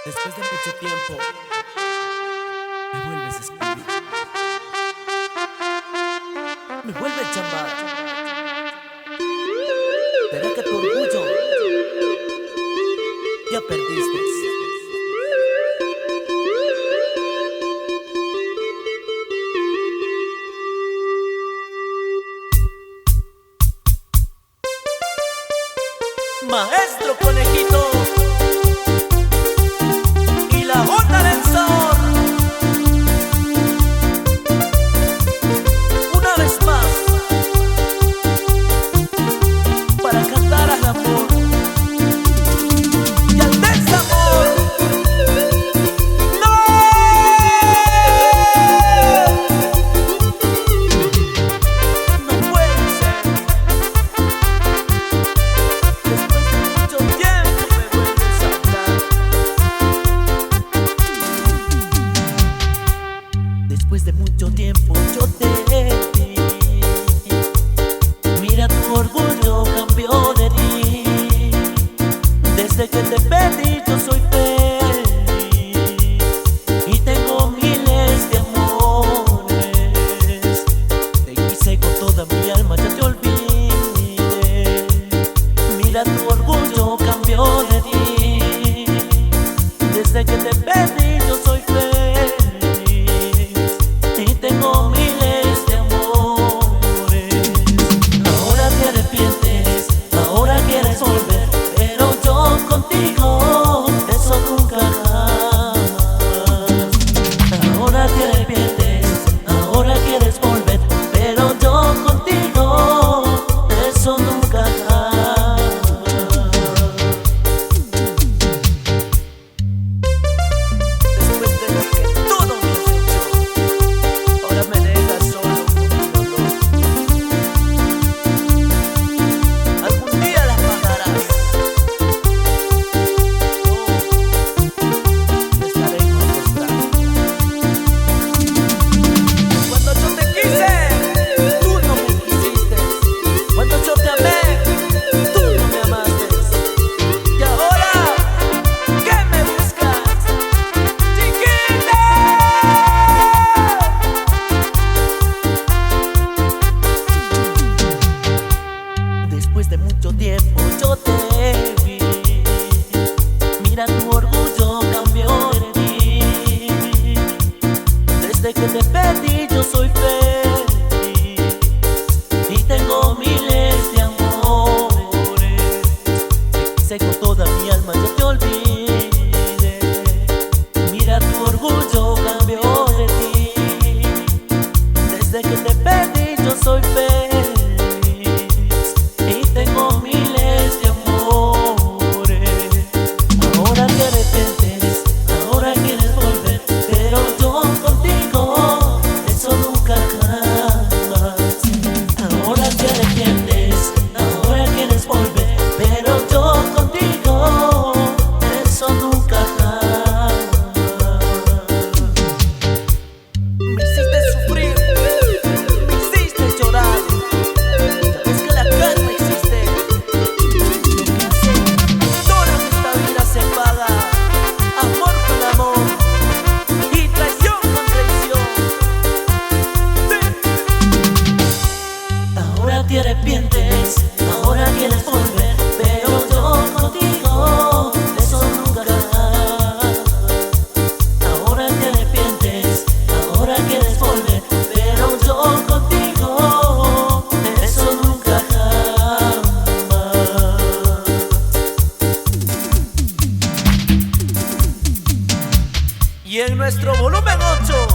Después de mucho tiempo, me vuelves a escribir, me vuelves a llamar. ¿Será que tu orgullo ya perdiste? Maestro Conejito y la Onda del Sol, una vez más para cantar al amor y al desamor. ¡No! No puede ser. Después de mucho tiempo yo te vi. Mira, tu orgullo cambió de ti. Desde que te perdí yo soy feliz y tengo miles de amores. Te quise con toda mi alma, ya te olvidé. Mira, tu orgullo cambió de ti. Desde que te perdí yo soy feliz y tengo miles de amores. Ahora te arrepientes, ahora quieres volver, pero yo contigo eso nunca jamás. Ahora te arrepientes, ahora quieres volver, pero yo contigo eso nunca jamás. Después de lo que todo me has hecho, ahora me dejas solo con mi dolor. Algún día las pagarás. Yo estaré en tu costado. Cuando yo te quise, tú no me quisiste. Cuando yo te amé, tú no me amaste. Y ahora, ¿qué me buscas, chiquita? Después de mucho tiempo yo te vi. Mira, tu orgullo cambió de ti. Desde que te perdí yo soy feliz y tengo miles de amores. Te quise con toda mi alma, ya te olvidé. Mira, tu orgullo cambió de ti. Desde que te perdí yo soy feliz y tengo miles de amores. Ahora te arrepientes, ahora quieres volver, pero yo contigo eso nunca jamás. Ahora te arrepientes, ahora quieres volver, pero yo contigo eso nunca jamás. Me hiciste sufrir, me hiciste llorar. Sabes que la karma existe. Lo que hace, todo en esta vida se paga. Amor con amor y traición con traición. Ahora te arrepientes, ahora quieres volver, pero yo contigo eso nunca jamás. Ahora te arrepientes, ahora quieres volver, pero yo contigo eso nunca jamás. Y en nuestro volumen 8